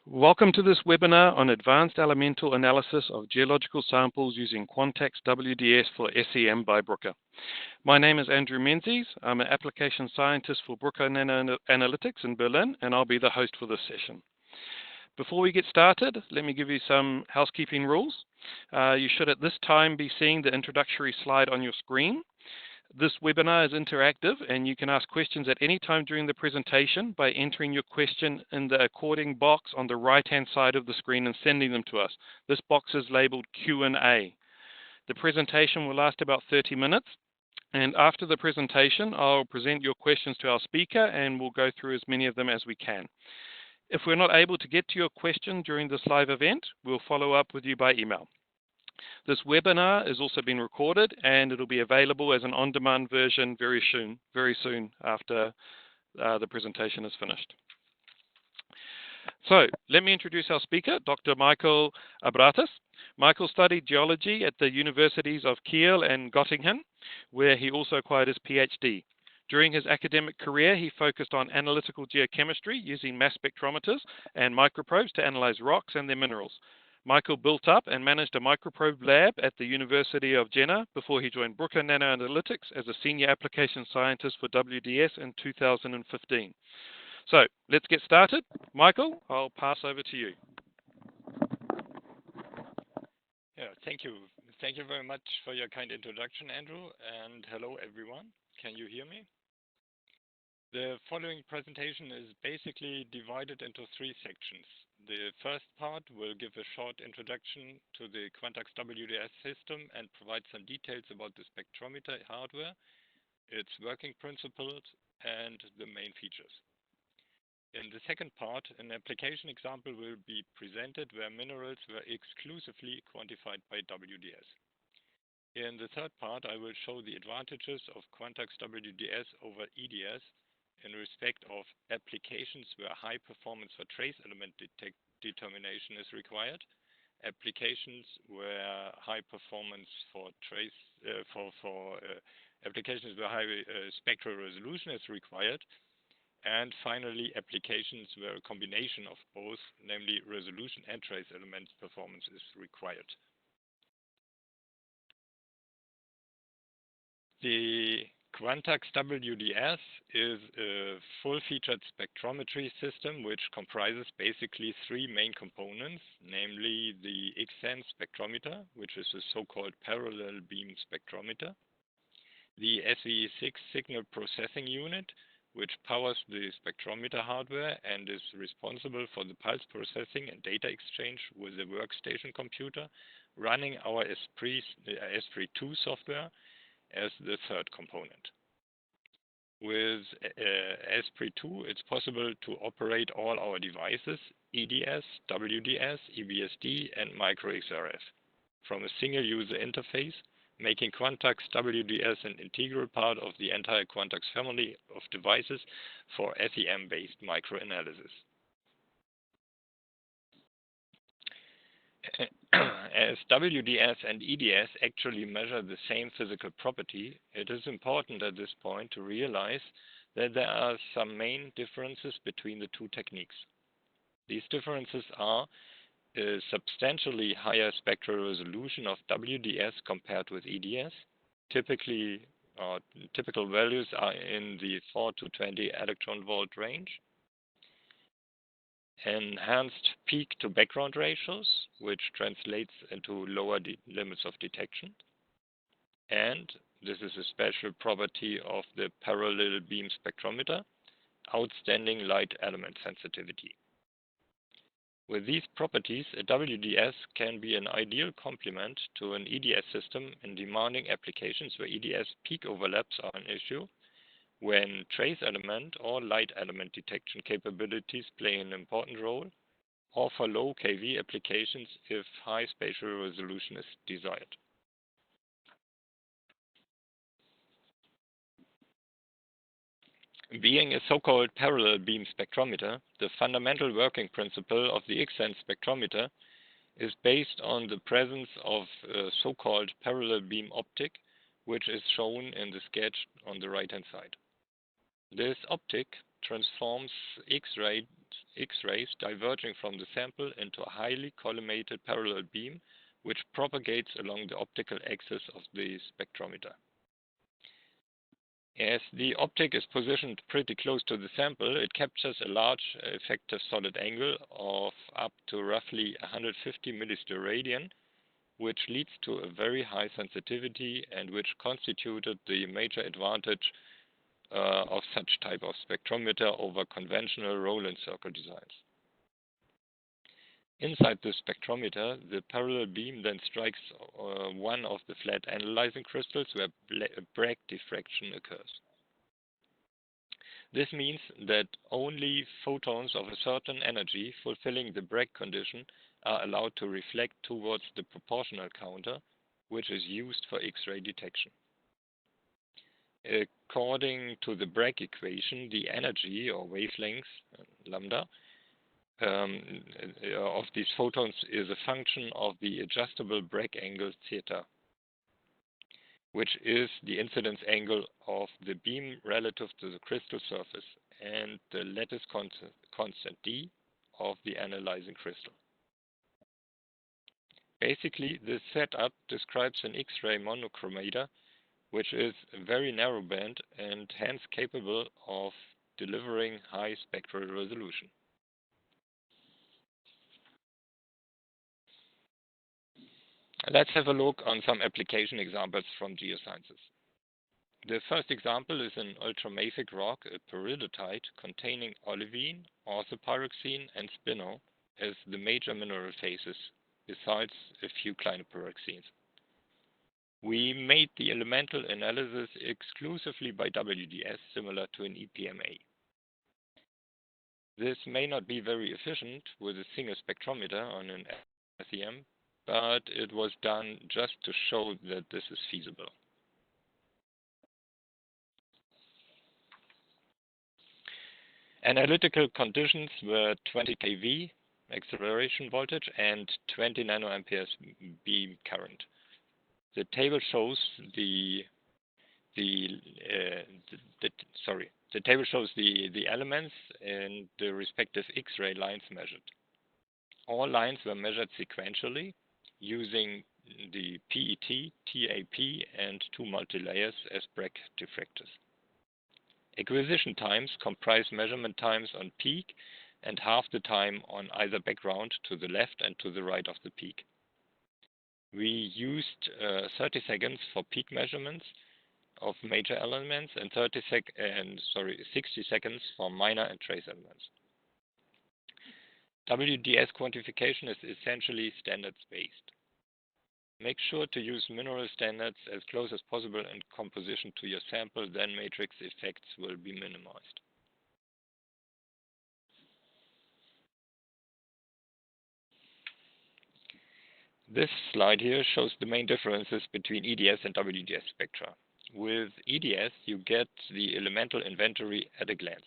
Welcome to this webinar on Advanced Elemental Analysis of Geological Samples using QUANTAX WDS for SEM by Bruker. My name is Andrew Menzies. I'm an application scientist for Bruker Analytics in Berlin, and I'll be the host for this session. Before we get started, let me give you some housekeeping rules. You should at this time be seeing the introductory slide on your screen. This webinar is interactive, and you can ask questions at any time during the presentation by entering your question in the according box on the right-hand side of the screen and sending them to us. This box is labeled Q&A. The presentation will last about 30 minutes, and after the presentation, I'll present your questions to our speaker, and we'll go through as many of them as we can. If we're not able to get to your question during this live event, we'll follow up with you by email. This webinar is also being recorded, and it'll be available as an on-demand version very soon after the presentation is finished. So let me introduce our speaker, Dr. Michael Abrates. Michael studied geology at the universities of Kiel and Göttingen, where he also acquired his PhD. During his academic career, he focused on analytical geochemistry using mass spectrometers and microprobes to analyze rocks and their minerals. Michael built up and managed a microprobe lab at the University of Jena before he joined Bruker Analytics as a senior application scientist for WDS in 2015. So let's get started. Michael, I'll pass over to you. Yeah, thank you. Thank you very much for your kind introduction, Andrew, and hello everyone. Can you hear me? The following presentation is basically divided into three sections. The first part will give a short introduction to the QUANTAX WDS system and provide some details about the spectrometer hardware, its working principles, and the main features. In the second part, an application example will be presented where minerals were exclusively quantified by WDS. In the third part, I will show the advantages of QUANTAX WDS over EDS in respect of applications where high performance for trace element determination is required, applications where high performance for trace applications where high spectral resolution is required, and finally applications where a combination of both, namely resolution and trace element performance, is required. The QUANTAX WDS is a full-featured spectrometry system which comprises basically three main components, namely the X-SEM spectrometer, which is a so-called parallel beam spectrometer, the SE6 signal processing unit, which powers the spectrometer hardware and is responsible for the pulse processing and data exchange with the workstation computer, running our Esprit2 software as the third component. With Esprit2, it's possible to operate all our devices, EDS, WDS, EBSD, and microXRF, from a single user interface, making QUANTAX WDS an integral part of the entire QUANTAX family of devices for SEM-based microanalysis. As WDS and EDS actually measure the same physical property, it is important at this point to realize that there are some main differences between the two techniques. These differences are a substantially higher spectral resolution of WDS compared with EDS. Typical values are in the 4 to 20 electron volt range. Enhanced peak to background ratios, which translates into lower limits of detection. And this is a special property of the parallel beam spectrometer, outstanding light element sensitivity. With these properties, a WDS can be an ideal complement to an EDS system in demanding applications where EDS peak overlaps are an issue, when trace element or light element detection capabilities play an important role, or for low kV applications if high spatial resolution is desired. Being a so-called parallel beam spectrometer, the fundamental working principle of the X-SEM spectrometer is based on the presence of a so-called parallel beam optic, which is shown in the sketch on the right-hand side. This optic transforms X-rays diverging from the sample into a highly collimated parallel beam, which propagates along the optical axis of the spectrometer. As the optic is positioned pretty close to the sample, it captures a large effective solid angle of up to roughly 150 millisteradian, which leads to a very high sensitivity and which constituted the major advantage of such type of spectrometer over conventional Rowland circle designs. Inside the spectrometer, the parallel beam then strikes one of the flat analyzing crystals where Bragg diffraction occurs. This means that only photons of a certain energy fulfilling the Bragg condition are allowed to reflect towards the proportional counter, which is used for X-ray detection. According to the Bragg equation, the energy or wavelength, lambda, of these photons is a function of the adjustable Bragg angle theta, which is the incidence angle of the beam relative to the crystal surface, and the lattice constant d of the analyzing crystal. Basically, this setup describes an X-ray monochromator, which is very narrow band and hence capable of delivering high spectral resolution. Let's have a look on some application examples from geosciences. The first example is an ultramafic rock, a peridotite, containing olivine, orthopyroxene, and spinel as the major mineral phases, besides a few clinopyroxenes. We made the elemental analysis exclusively by WDS, similar to an EPMA. This may not be very efficient with a single spectrometer on an SEM, but it was done just to show that this is feasible. Analytical conditions were 20 kV acceleration voltage and 20 nanoamperes beam current. The table shows the table shows the elements and the respective X-ray lines measured. All lines were measured sequentially using the PET, TAP, and 2 multilayers as Bragg diffractors. Acquisition times comprise measurement times on peak and half the time on either background to the left and to the right of the peak. We used 30 seconds for peak measurements of major elements and 60 seconds for minor and trace elements. WDS quantification is essentially standards-based. Make sure to use mineral standards as close as possible in composition to your sample, then matrix effects will be minimized. This slide here shows the main differences between EDS and WDS spectra. With EDS, you get the elemental inventory at a glance.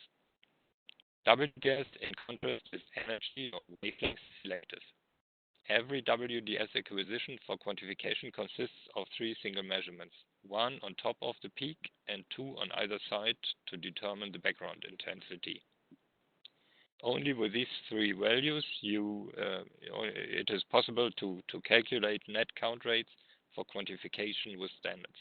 WDS, in contrast, is energy or wavelength selective. Every WDS acquisition for quantification consists of 3 single measurements, 1 on top of the peak and 2 on either side to determine the background intensity. Only with these 3 values, it is possible to calculate net count rates for quantification with standards.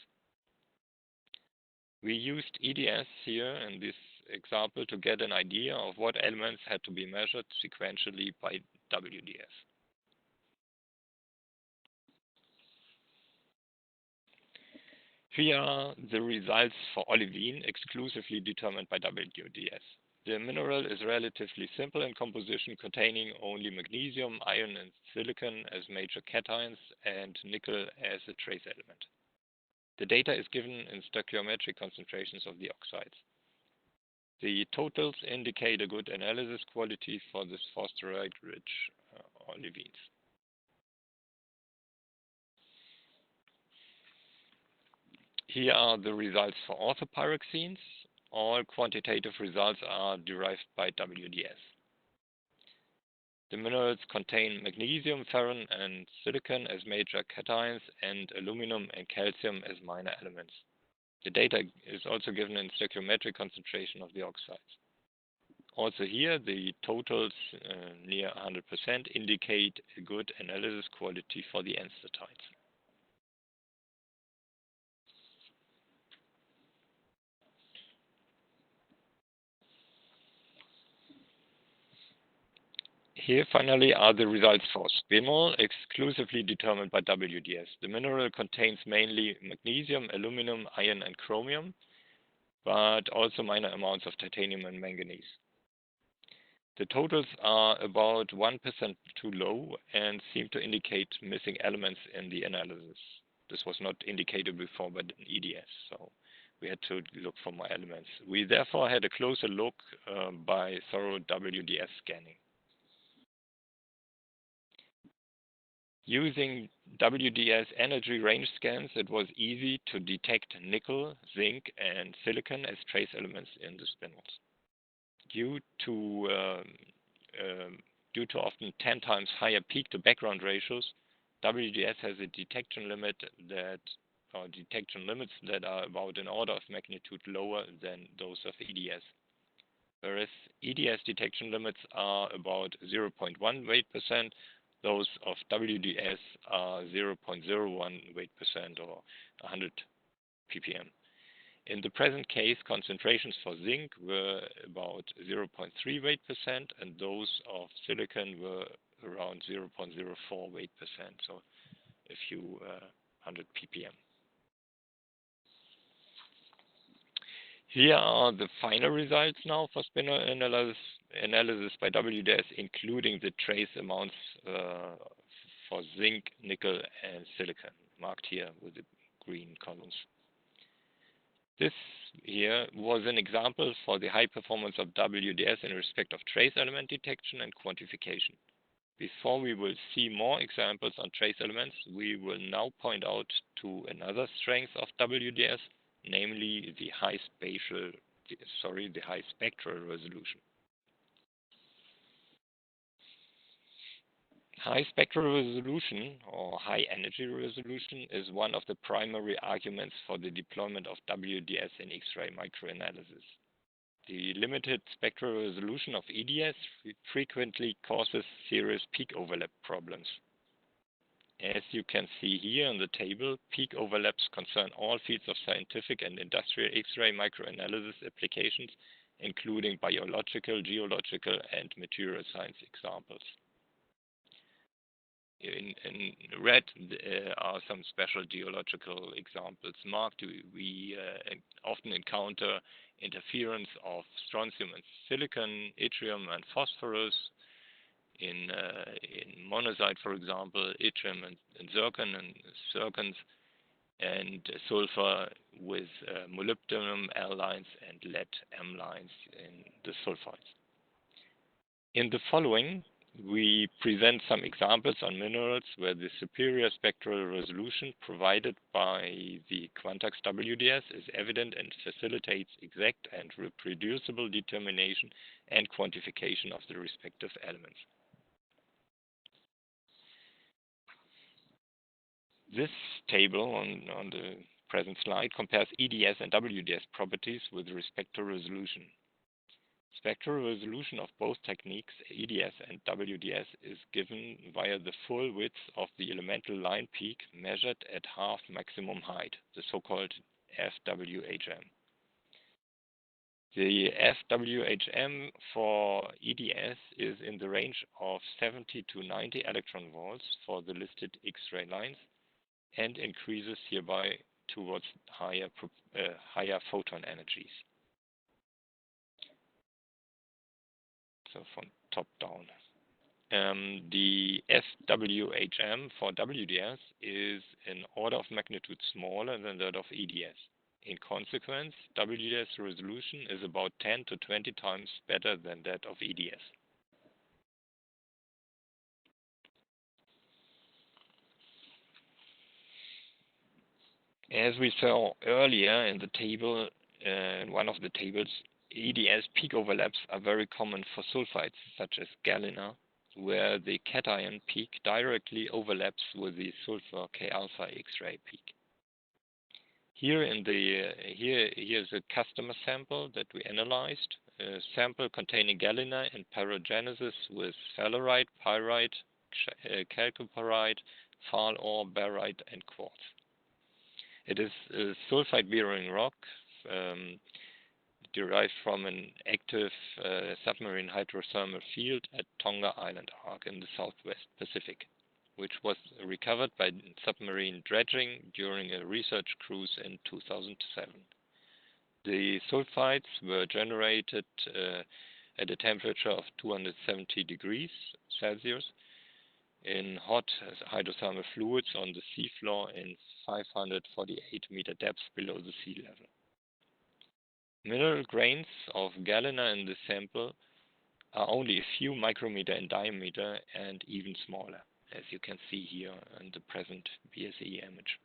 We used EDS here in this example to get an idea of what elements had to be measured sequentially by WDS. Here are the results for olivine exclusively determined by WDS. The mineral is relatively simple in composition, containing only magnesium, iron, and silicon as major cations and nickel as a trace element. The data is given in stoichiometric concentrations of the oxides. The totals indicate a good analysis quality for this phosphorite-rich olivines. Here are the results for orthopyroxenes. All quantitative results are derived by WDS. The minerals contain magnesium, ferron, and silicon as major cations and aluminum and calcium as minor elements. The data is also given in stoichiometric concentration of the oxides. Also here, the totals near 100% indicate a good analysis quality for the anstaltites. Here finally are the results for spinel, exclusively determined by WDS. The mineral contains mainly magnesium, aluminum, iron and chromium, but also minor amounts of titanium and manganese. The totals are about 1% too low and seem to indicate missing elements in the analysis. This was not indicated before by EDS, so we had to look for more elements. We therefore had a closer look by thorough WDS scanning. Using WDS energy range scans, it was easy to detect nickel, zinc, and silicon as trace elements in the spinels. Due to often 10 times higher peak to background ratios, WDS has a detection limits that are about an order of magnitude lower than those of EDS. Whereas EDS detection limits are about 0.1 weight%, those of WDS are 0.01 weight% or 100 ppm. In the present case, concentrations for zinc were about 0.3 weight%, and those of silicon were around 0.04 weight%, so a few 100 ppm. Here are the final results now for spinel analysis by WDS, including the trace amounts for zinc, nickel, and silicon, marked here with the green columns. This here was an example for the high performance of WDS in respect of trace element detection and quantification. Before we will see more examples on trace elements, we will now point out to another strength of WDS, namely the high spectral resolution. High spectral resolution, or high energy resolution, is one of the primary arguments for the deployment of WDS in X-ray microanalysis. The limited spectral resolution of EDS frequently causes serious peak overlap problems. As you can see here in the table, peak overlaps concern all fields of scientific and industrial X-ray microanalysis applications, including biological, geological, and material science examples. In red are some special geological examples marked. We often encounter interference of strontium and silicon, yttrium and phosphorus. In monazite, for example, yttrium and zircons, and sulfur with molybdenum L lines and lead M lines in the sulfides. In the following, we present some examples on minerals where the superior spectral resolution provided by the QUANTAX WDS is evident and facilitates exact and reproducible determination and quantification of the respective elements. This table on the present slide compares EDS and WDS properties with respect to resolution. Spectral resolution of both techniques, EDS and WDS, is given via the full width of the elemental line peak measured at half maximum height, the so-called FWHM. The FWHM for EDS is in the range of 70 to 90 electron volts for the listed X-ray lines and increases hereby towards higher photon energies. So from top down. The FWHM for WDS is an order of magnitude smaller than that of EDS. In consequence, WDS resolution is about 10 to 20 times better than that of EDS. As we saw earlier in the table, in one of the tables, EDS peak overlaps are very common for sulfides, such as galena, where the cation peak directly overlaps with the sulfur K-alpha X-ray peak. Here here's a customer sample that we analyzed. A sample containing galena and pyrogenesis with sphalerite, pyrite, chalcopyrite, fal ore, barite, and quartz. It is a sulfide-bearing rock derived from an active submarine hydrothermal field at Tonga Island Arc in the Southwest Pacific, which was recovered by submarine dredging during a research cruise in 2007. The sulfides were generated at a temperature of 270 degrees Celsius in hot hydrothermal fluids on the seafloor in 548-meter depth below the sea level. Mineral grains of galena in the sample are only a few micrometer in diameter and even smaller, as you can see here in the present BSE image.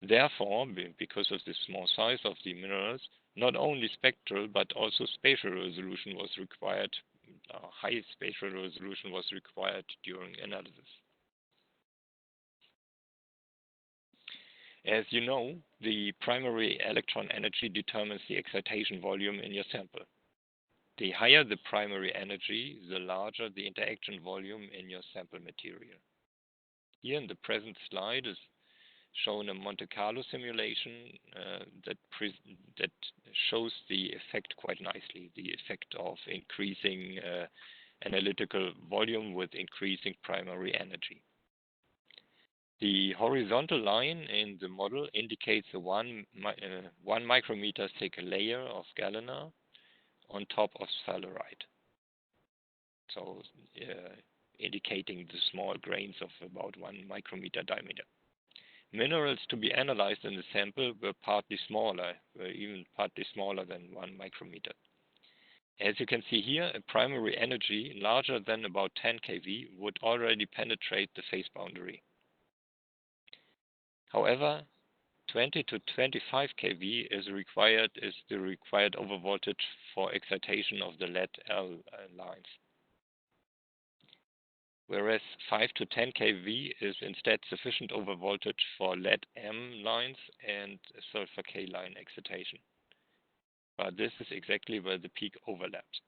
Therefore, because of the small size of the minerals, not only spectral but also spatial resolution was required, high spatial resolution was required during analysis. As you know, the primary electron energy determines the excitation volume in your sample. The higher the primary energy, the larger the interaction volume in your sample material. Here in the present slide is shown a Monte Carlo simulation that shows the effect quite nicely, the effect of increasing analytical volume with increasing primary energy. The horizontal line in the model indicates a 1 micrometer thick layer of galena on top of sphalerite, so indicating the small grains of about 1 micrometer diameter. Minerals to be analyzed in the sample were even partly smaller than 1 micrometer. As you can see here, a primary energy larger than about 10 kV would already penetrate the phase boundary. However, 20 to 25 kV is the required overvoltage for excitation of the lead-L lines, whereas 5 to 10 kV is instead sufficient overvoltage for lead-M lines and sulfur K line excitation. But this is exactly where the peak overlaps.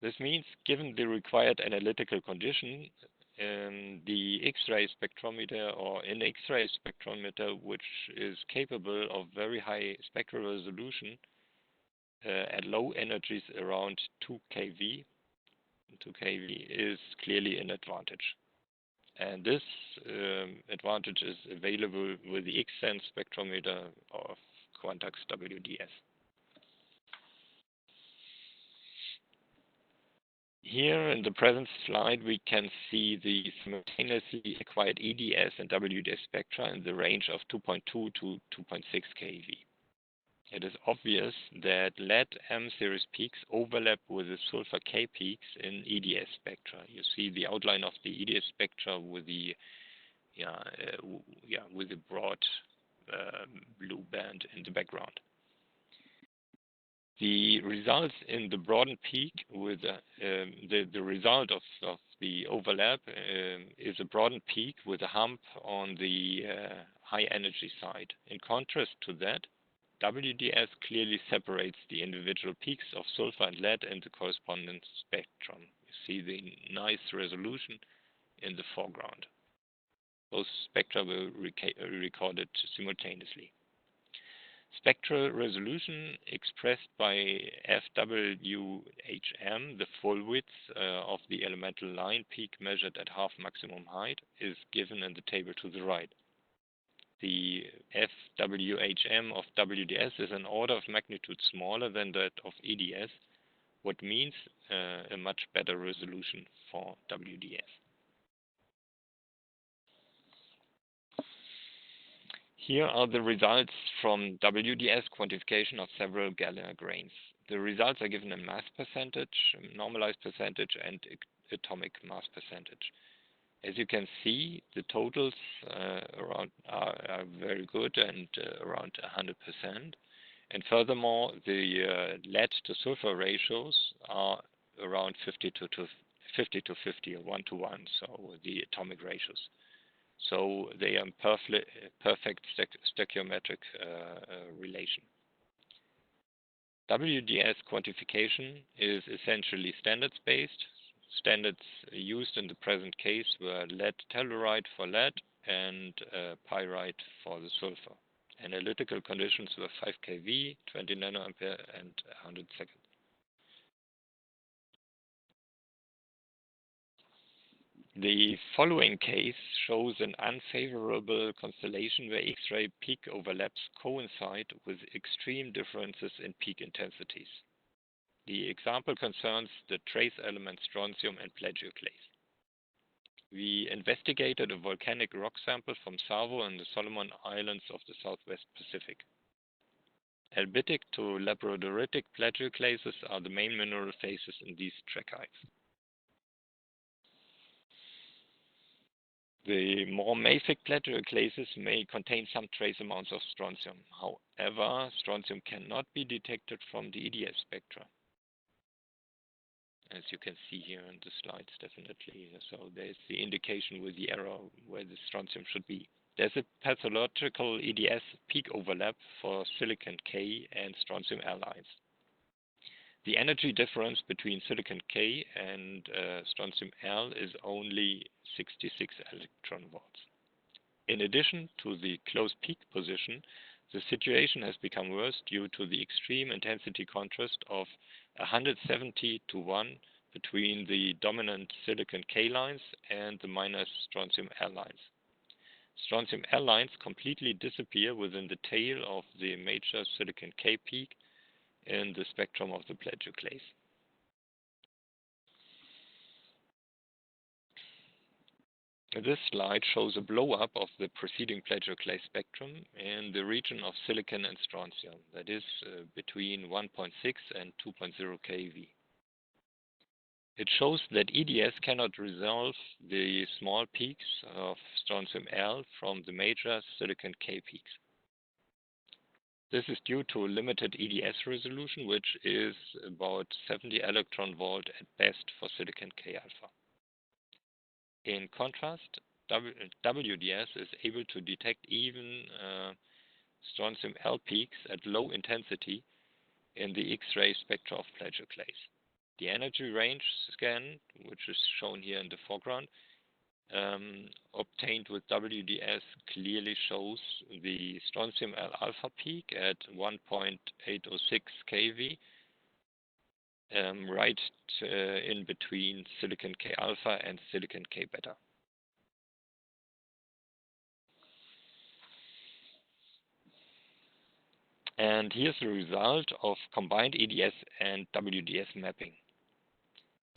This means, given the required analytical condition, the X-ray spectrometer or an X-ray spectrometer which is capable of very high spectral resolution at low energies around 2 kV is clearly an advantage. And this advantage is available with the X-sense spectrometer of QUANTAX WDS. Here in the present slide, we can see the simultaneously acquired EDS and WDS spectra in the range of 2.2 to 2.6 kV. It is obvious that lead-M series peaks overlap with the sulfur K peaks in EDS spectra. You see the outline of the EDS spectra with the broad blue band in the background. The results in the broadened peak with the result of the overlap is a broadened peak with a hump on the high energy side. In contrast to that, WDS clearly separates the individual peaks of sulfur and lead in the corresponding spectrum. You see the nice resolution in the foreground. Both spectra were recorded simultaneously. Spectral resolution expressed by FWHM, the full width of the elemental line peak measured at half maximum height, is given in the table to the right. The FWHM of WDS is an order of magnitude smaller than that of EDS, what means a much better resolution for WDS. Here are the results from WDS quantification of several galena grains. The results are given in mass percentage, normalized percentage, and atomic mass percentage. As you can see, the totals are very good and around 100%. And furthermore, the lead to sulfur ratios are around 50 to 50 or 1 to 1, so the atomic ratios. So they are in perfect stoichiometric relation. WDS quantification is essentially standards-based. Standards used in the present case were lead telluride for lead and pyrite for the sulfur. Analytical conditions were 5 kV, 20 nanoampere, and 100 seconds. The following case shows an unfavorable constellation where X-ray peak overlaps coincide with extreme differences in peak intensities. The example concerns the trace elements strontium and plagioclase. We investigated a volcanic rock sample from Savo in the Solomon Islands of the Southwest Pacific. Albitic to labradoritic plagioclases are the main mineral phases in these trachytes. The more mafic plagioclases may contain some trace amounts of strontium. However, strontium cannot be detected from the EDS spectra, as you can see here in the slides, definitely. So there's the indication with the arrow where the strontium should be. There's a pathological EDS peak overlap for silicon K and strontium allies. The energy difference between silicon K and strontium L is only 66 electron volts. In addition to the close peak position, the situation has become worse due to the extreme intensity contrast of 170 to 1 between the dominant silicon K lines and the minus strontium L lines. Strontium L lines completely disappear within the tail of the major silicon K peak in the spectrum of the plagioclase. This slide shows a blow-up of the preceding plagioclase spectrum in the region of silicon and strontium, that is between 1.6 and 2.0 keV. It shows that EDS cannot resolve the small peaks of strontium L from the major silicon K peaks. This is due to limited EDS resolution, which is about 70 electron volt at best for silicon K alpha. In contrast, WDS is able to detect even strontium L peaks at low intensity in the X-ray spectra of plagioclase. The energy range scan, which is shown here in the foreground, obtained with WDS clearly shows the strontium L alpha peak at 1.806 keV, right in between silicon K alpha and silicon K beta. And here's the result of combined EDS and WDS mapping.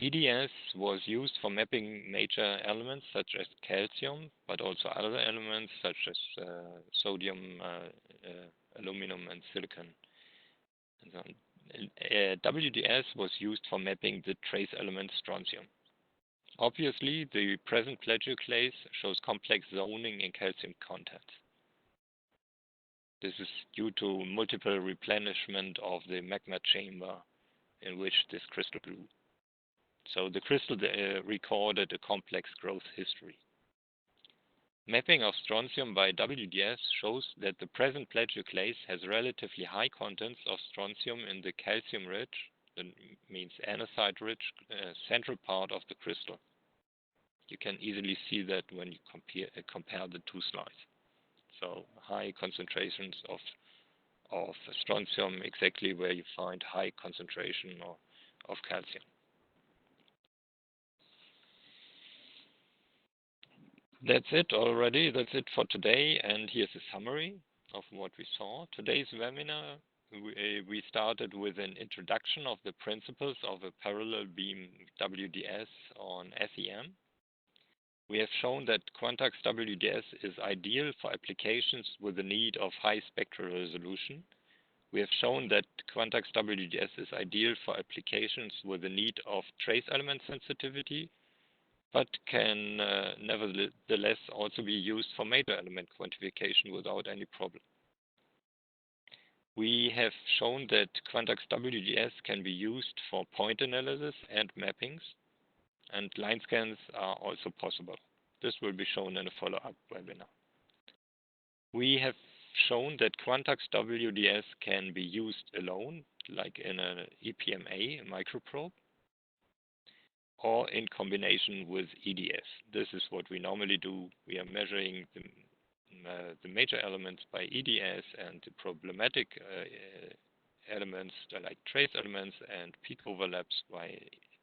EDS was used for mapping major elements such as calcium, but also other elements such as sodium, aluminum, and silicon. And so on. WDS was used for mapping the trace element strontium. Obviously, the present plagioclase shows complex zoning in calcium content. This is due to multiple replenishment of the magma chamber in which this crystal grew. So the crystal recorded a complex growth history. Mapping of strontium by WDS shows that the present plagioclase has relatively high contents of strontium in the calcium-rich, that means andesite-rich, central part of the crystal. You can easily see that when you compare the two slides. So high concentrations of strontium, exactly where you find high concentration of calcium. That's it already. That's it for today. And here's a summary of what we saw. Today's webinar, we started with an introduction of the principles of a parallel beam WDS on SEM. We have shown that QUANTAX WDS is ideal for applications with the need of high spectral resolution. We have shown that QUANTAX WDS is ideal for applications with the need of trace element sensitivity, but can nevertheless also be used for major element quantification without any problem. We have shown that QUANTAX WDS can be used for point analysis and mappings, and line scans are also possible. This will be shown in a follow-up webinar. We have shown that QUANTAX WDS can be used alone, like in an EPMA, a microprobe, or in combination with EDS. This is what we normally do. We are measuring the major elements by EDS and the problematic elements like trace elements and peak overlaps by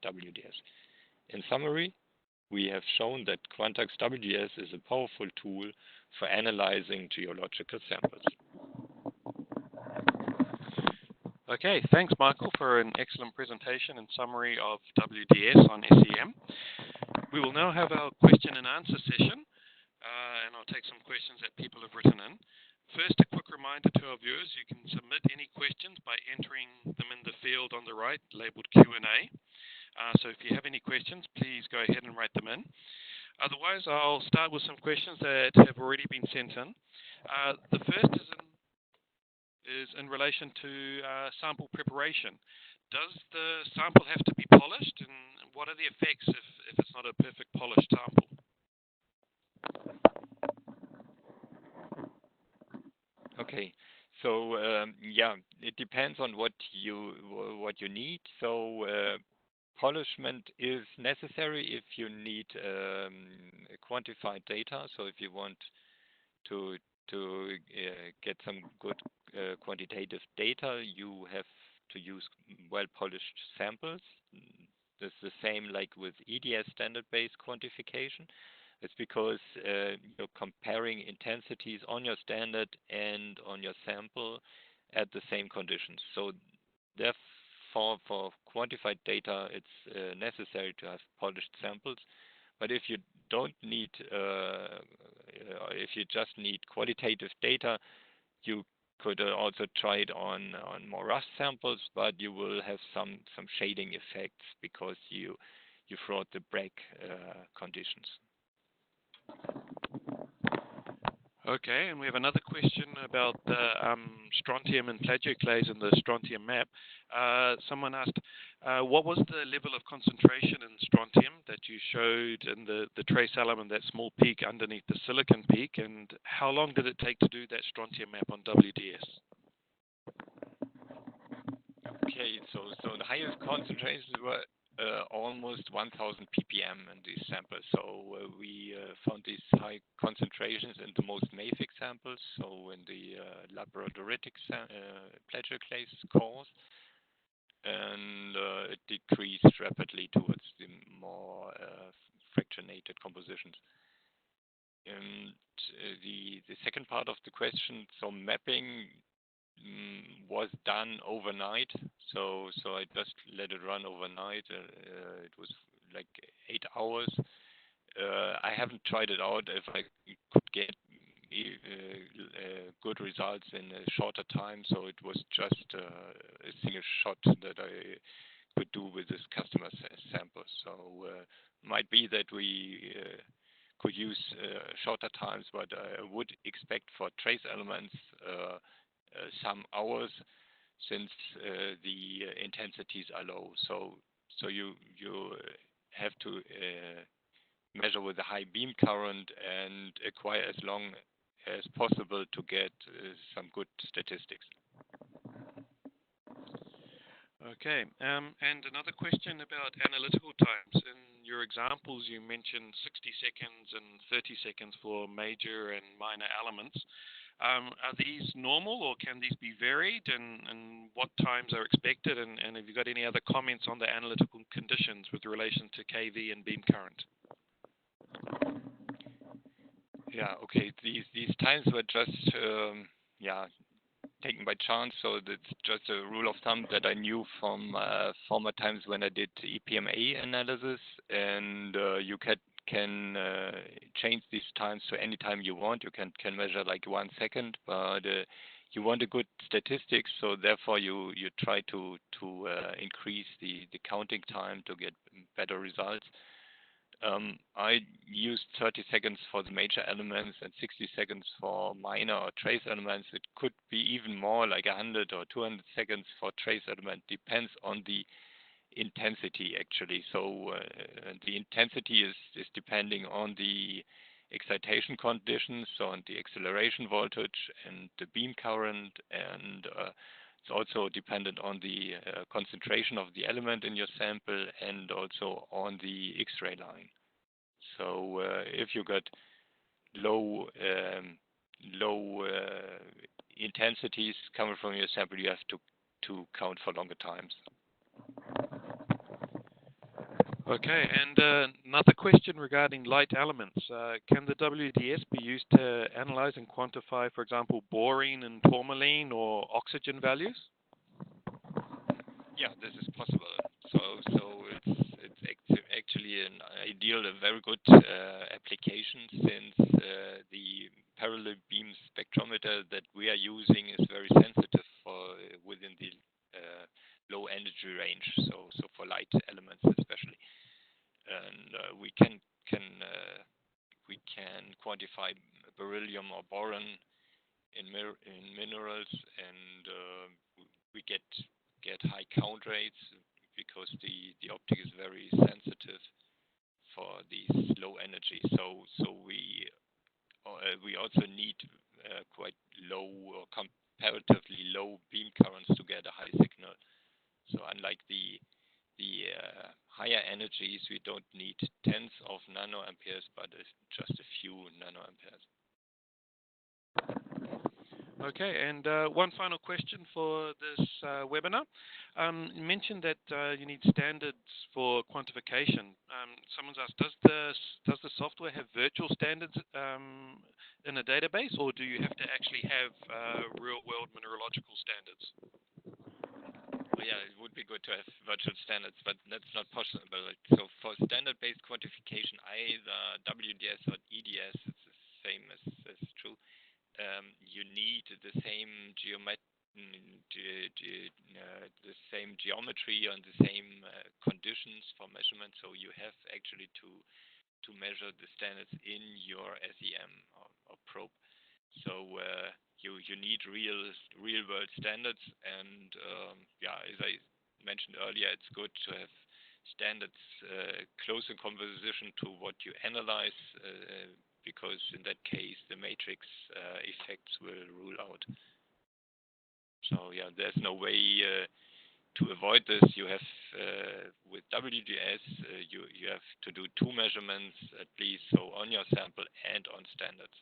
WDS. In summary, we have shown that QUANTAX WDS is a powerful tool for analyzing geological samples. Okay, thanks Michael for an excellent presentation and summary of WDS on SEM. We will now have our question and answer session, and I'll take some questions that people have written in. First, a quick reminder to our viewers, you can submit any questions by entering them in the field on the right labeled Q&A. So if you have any questions, please go ahead and write them in. Otherwise, I'll start with some questions that have already been sent in. The first is in relation to sample preparation. Does the sample have to be polished, and what are the effects if it's not a perfect polished sample? Okay, so yeah, it depends on what you need. So polishment is necessary if you need quantified data. So if you want to get some good quantitative data, you have to use well-polished samples. It's the same like with EDS standard-based quantification. It's because you're comparing intensities on your standard and on your sample at the same conditions. So therefore, for quantified data, it's necessary to have polished samples. But if you don't need, if you just need qualitative data, you could also try it on more rough samples, but you will have some shading effects because you throw out the break conditions. Okay, and we have another question about the strontium and plagioclase in the strontium map. Someone asked, what was the level of concentration in strontium that you showed in the trace element, that small peak underneath the silicon peak, and how long did it take to do that strontium map on WDS? Okay, so the highest concentrations were almost 1000 ppm in these samples. So we found these high concentrations in the most mafic samples, so in the labradoritic plagioclase cores, and it decreased rapidly towards the more fractionated compositions. And the second part of the question, so mapping was done overnight, so I just let it run overnight. It was like 8 hours. I haven't tried it out if I could get good results in a shorter time, so it was just a single shot that I could do with this customer sample. So might be that we could use shorter times, but I would expect for trace elements some hours, since the intensities are low. So you have to measure with a high beam current and acquire as long as possible to get some good statistics. Okay, and another question about analytical times. In your examples, you mentioned 60 seconds and 30 seconds for major and minor elements. Are these normal, or can these be varied, and what times are expected, and have you got any other comments on the analytical conditions with relation to KV and beam current? Yeah, okay, these times were just taken by chance, so that's just a rule of thumb that I knew from former times when I did EPMA analysis, and you can change these times to any time you want. You can measure like 1 second, but you want a good statistics, so therefore you try to increase the counting time to get better results. I used 30 seconds for the major elements and 60 seconds for minor or trace elements. It could be even more, like 100 or 200 seconds for trace element. Depends on the intensity actually. So the intensity is depending on the excitation conditions, so on the acceleration voltage and the beam current, and it's also dependent on the concentration of the element in your sample and also on the X-ray line. So if you got low intensities coming from your sample, you have to count for longer times. Okay, and another question regarding light elements. Can the WDS be used to analyze and quantify, for example, borine and tourmaline or oxygen values? Yeah, this is possible. So it's actually an ideal, a very good application, since the parallel beam spectrometer that we are using is very sensitive for within the low energy range. So for light elements especially, and we can quantify beryllium or boron in minerals, and we get high count rates because the optic is very sensitive for these low energy. So we also need quite low or comparatively low beam currents to get a high signal. So unlike the higher energies, we don't need tens of nanoamperes, but just a few nanoamperes. Okay, and one final question for this webinar. You mentioned that you need standards for quantification. Someone's asked, does the software have virtual standards in a database, or do you have to actually have real-world mineralogical standards? Well, yeah, it would be good to have virtual standards, but that's not possible. So for standard-based quantification, either WDS or EDS, it's the same as true. You need the same the same geometry and the same conditions for measurement. So you have actually to measure the standards in your SEM or probe. So you need real world standards, and yeah, as I mentioned earlier, it's good to have standards close in composition to what you analyze, because in that case the matrix effects will rule out. So yeah, there's no way to avoid this. You have with WDS you have to do two measurements at least, so on your sample and on standards.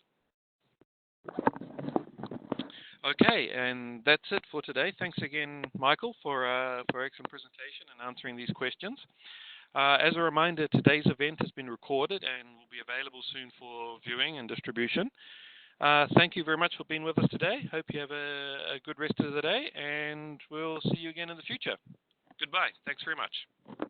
Okay, and that's it for today. Thanks again, Michael, for excellent presentation and answering these questions. As a reminder, today's event has been recorded and will be available soon for viewing and distribution. Thank you very much for being with us today. Hope you have a good rest of the day, and we'll see you again in the future. Goodbye. Thanks very much.